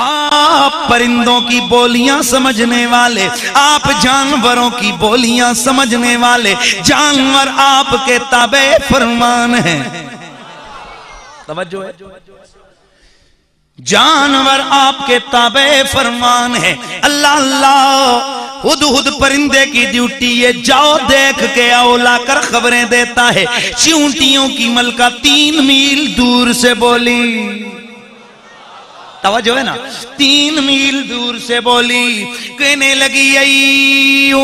आप परिंदों की बोलियां समझने वाले, आप जानवरों की बोलियां समझने वाले, जानवर आपके ताबे फरमान हैं। तवज्जो है, जानवर आपके ताबे फरमान है। अल्लाह अल्लाह हुद परिंदे की ड्यूटी है, जाओ देख के आओ, लाकर खबरें देता है। चींटियों की मलका 3 मील दूर से बोली, तवज्जो है ना, 3 मील दूर से बोली, कहने लगी अय्युहन्नमुलुदखुलू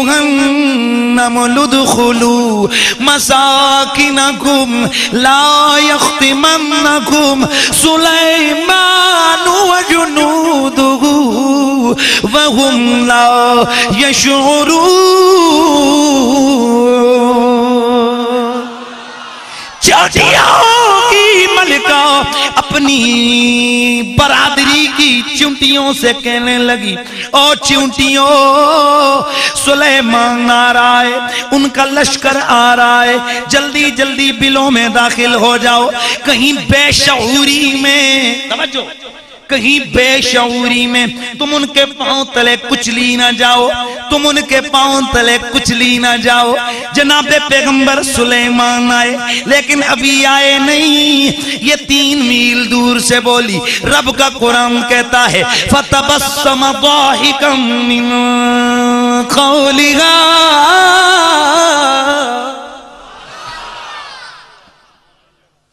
मसाकिनकुम ला यख्तिमन्नकुम सुलैमान व जुनूदुहु वहुम ला यशऊरून। चींटियों की मलिका अपनी बरादरी की चींटियों से कहने लगी, ओ चींटियों, सुलेमान आ रहा है, उनका लश्कर आ रहा है, जल्दी जल्दी बिलों में दाखिल हो जाओ। कहीं बेशऊरी में, समझो, कहीं बेशऊरी में तुम उनके पांव तले कुचली ना जाओ, तुम उनके पांव तले कुचली ना जाओ। जनाबे पैगंबर सुलेमान आए, लेकिन अभी आए नहीं, ये 3 मील दूर से बोली। रब का कुरान कहता है फतबस्सम दाहिकम मिन कौलिहा,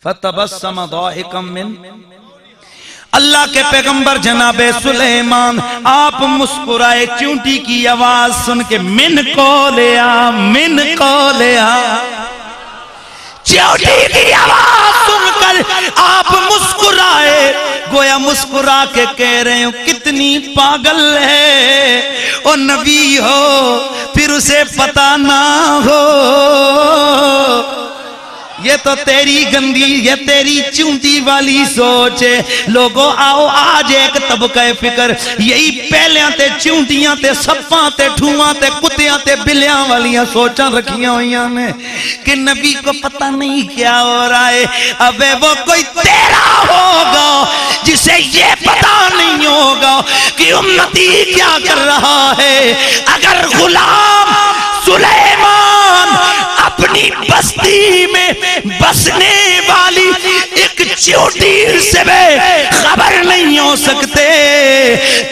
फतबस्सम दाहिकम मिन, अल्लाह के पैगंबर जनाबे सुलेमान आप मुस्कुराए चींटी की आवाज सुन के। मिन को ले आ, मिन को ले आ, चींटी की आवाज सुनकर आप मुस्कुराए, गोया मुस्कुरा के कह रहे हो कितनी पागल है, ओ नबी हो फिर उसे पता ना हो, ये तो तेरी गंदी, ये तेरी चूंटी वाली सोच है। लोगों आओ आज एक तबका फिक्र, यही पहलियां ते चूंटियां ते सप्पां ते ठूआं ते कुत्तियां ते बिल्लियां वालियां सोचां रखियां हुई ने कि नबी को पता नहीं क्या हो रहा है। अबे वो कोई तेरा होगा जिसे ये पता नहीं होगा कि उम्मती क्या कर रहा है। अगर गुलाम सुलेमान अपनी बस्ती में बसने वाली एक चींटी से खबर नहीं हो सकते,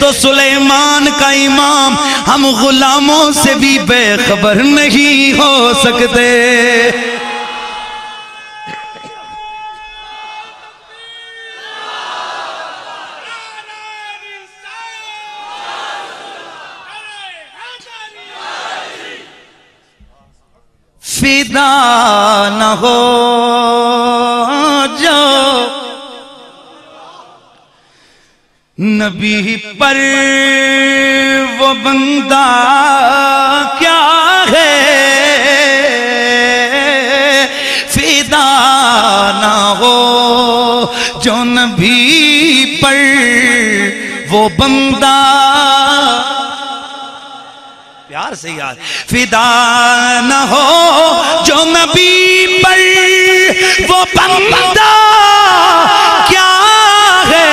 तो सुलेमान का इमाम हम गुलामों से भी बेखबर नहीं हो सकते। फिदा न हो जो नबी पर वो बंदा क्या है, फिदा न हो जो नबी पर वो बंदा, प्यार से यार, फिदा न हो जो नबी पर वो बंदा क्या है,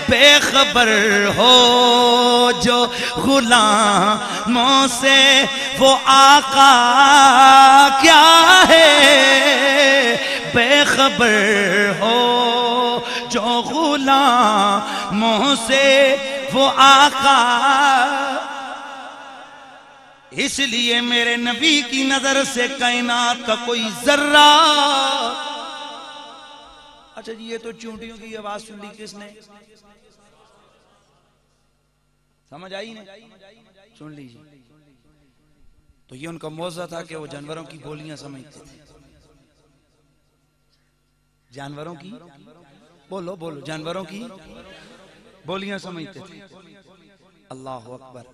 बेखबर हो जो गुलामों से वो आका क्या है, बेखबर हो जो गुलामों से वो आका। इसलिए मेरे नबी की नजर से कायनात का कोई जर्रा, अच्छा जी ये तो चूंटियों की आवाज सुन ली किसने, समझ आई नहीं, सुन लीजिए। तो ये उनका मौजा था कि वो जानवरों की बोलियां समझते थे, जानवरों की, बोलो बोलो, जानवरों की बोलियां समझते थे। अल्लाह अकबर।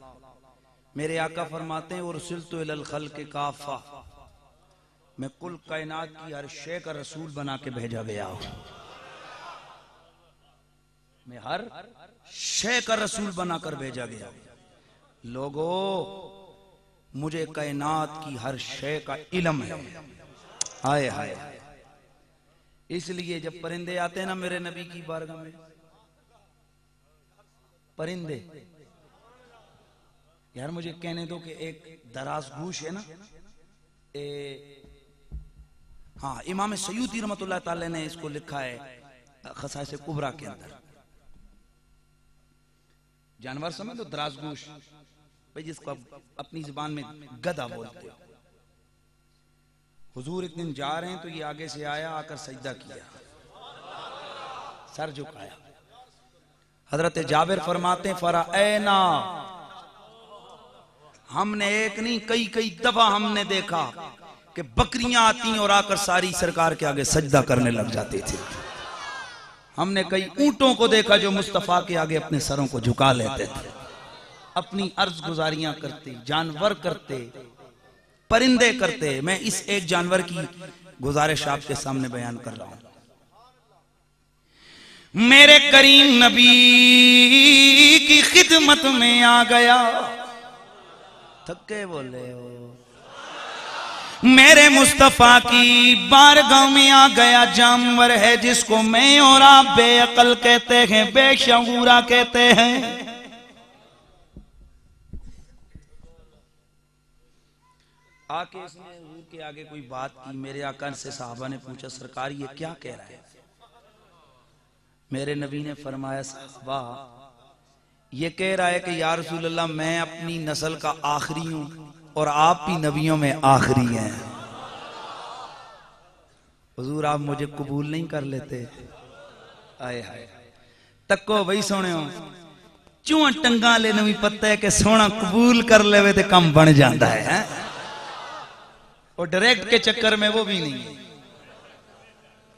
मेरे आका फरमाते हैं उरसिलतु इलल खल्क़ि काफ़ा, मैं कुल कायनात की हर शे का रसूल बना के भेजा गया हूं, मैं हर शे का रसूल बनाकर भेजा गया। लोगों मुझे कायनात की हर शे का इल्म है। हाय हाय, इसलिए जब परिंदे आते हैं ना मेरे नबी की बारगाह में, परिंदे। यार मुझे कहने दो कि एक दराज गूश है ना, हाँ, इमाम सयूती रहमतुल्लाह ताला ने इसको लिखा है खसाइस कुबरा के अंदर। जानवर समझ लो, दराज गूश भाई, जिसको अपनी जुबान में गधा बोलते हो। हुजूर एक दिन जा रहे हैं तो ये आगे से आया, आकर सजदा किया, सर झुकाया। हजरत जाबिर फरमाते फराएना, हमने एक नहीं कई कई दफा हमने देखा कि बकरियां आती और आकर सारी सरकार के आगे सजदा करने लग जाते थे। हमने कई ऊंटों को देखा जो मुस्तफा के आगे अपने सरों को झुका लेते थे, अपनी अर्ज गुजारियां करते, जानवर करते, परिंदे करते। मैं इस एक जानवर की गुजारिश आपके सामने बयान कर रहा हूं। मेरे करीम नबी की खिदमत में आ गया, थके बोले हो, मेरे मुस्तफा की बारगाह में आ गया जानवर है जिसको मैं और आप बेअकल कहते हैं, बेशऊरा कहते हैं। आके इसने हुजूर के आगे कोई बात की, मेरे आका से साहबा ने पूछा सरकार ये क्या कह रहा है? मेरे नबी ने फरमाया साहबा ये कह रहा है कि या रसूल अल्लाह मैं अपनी नस्ल का आखिरी हूं और आप भी नबियों में आखिरी हैं। हुजूर आप मुझे कबूल नहीं कर लेते? आए हाय, तको वही सोने चूहा टंगा लेने भी पता है कि सोना कबूल कर ले तो कम बन जाता है, और डायरेक्ट के चक्कर में वो भी नहीं।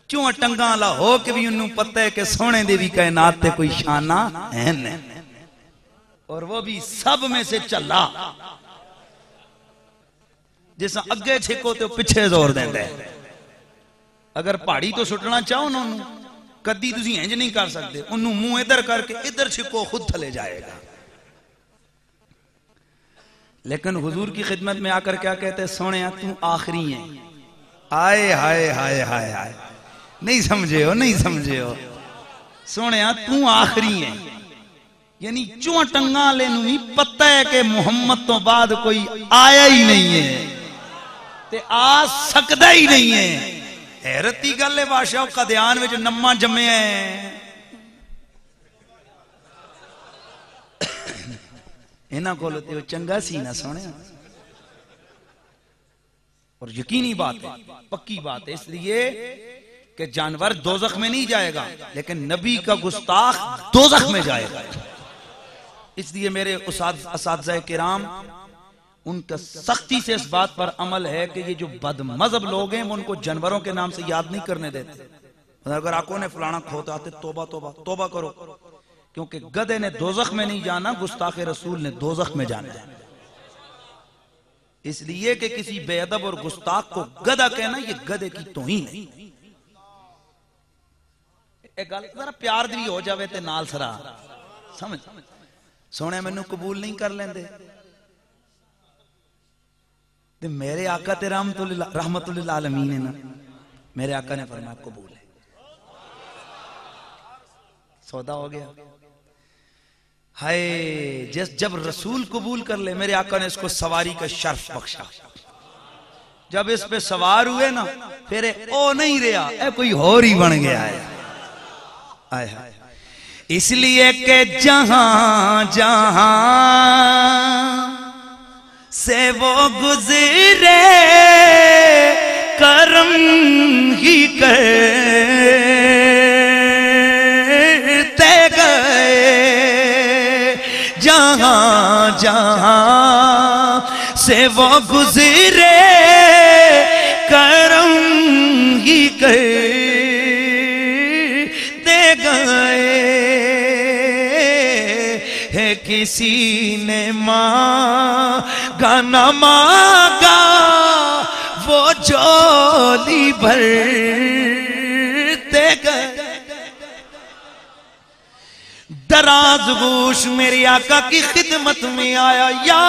चूहा टंगा ला हो के भी उन्होंने पता है कि सोने दे भी कायनात ते कोई शाना है नहीं, और वो भी सब में से चला, जिस अगे छिको तो पिछे जोर देंदा है। अगर पहाड़ी तो सुटना चाहो ना कदी तुसी इंज नहीं कर सकते, उन्होंने मुंह इधर करके इधर छिको खुद थले जाएगा। लेकिन हुजूर की खिदमत में आकर क्या कहते हैं? सोने तू आखिरी है। आए हाय हाय हाय हाय, नहीं समझे हो, नहीं समझे हो। सोने तू आखिरी है, यानी चूहा टंगा लेनू भी पता है कि मुहम्मद तो बाद कोई आया ही नहीं है ते आ सकता ही नहीं है। हैरती गल है, बादशाह कद्यान विच नम्मा जम्मे है, इन्हां कोल ते चंगा सी ना सोने। और यकीनी बात है, पक्की बात है, इसलिए कि जानवर दोजख में नहीं जाएगा लेकिन नबी का गुस्ताख दोजख में जाएगा। इसलिए मेरे उस्ताद किराम उनका सख्ती से इस बात पर अमल है कि ये जो बदमज़हब लोग हैं वो उनको जानवरों के नाम से याद नहीं करने देते। अगर आंखों ने फलाना खोता आते तोबा तोबा तोबा करो, क्योंकि गधे ने दोजख में नहीं जाना, गुस्ताखे रसूल ने दोजख में जाना है। इसलिए कि किसी बेअदब और गुस्ताख को गधा कहना ये गधे की तौहीन है। एक गल जरा प्यार दी हो जावे ते नाल सरा समझ सोने मैनू कबूल नहीं कर लेंदे ते मेरे आका ते रहमतुल्लिल आलमीन है ना, मेरे आका ने फरमाया कबूल है, सौदा हो गया। हाय जब रसूल कबूल कर ले, मेरे आका ने इसको सवारी का शर्फ बख्शा। जब इस पे सवार हुए ना फिर ओ नहीं रहा, ए कोई और ही बन गया है। आय हाय, इसलिए कि जहां जहां से वो गुजरे करम ही करते गए, जहां जहां से वो गुजरे करम ही करते गए। है किसी ने मांगा न मांगा वो झोली भरते गए। दराज गोश मेरे आका की खिदमत में आया, या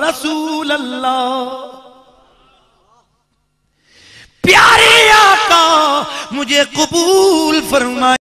रसूल अल्लाह, प्यारे आका मुझे कबूल फरमाए।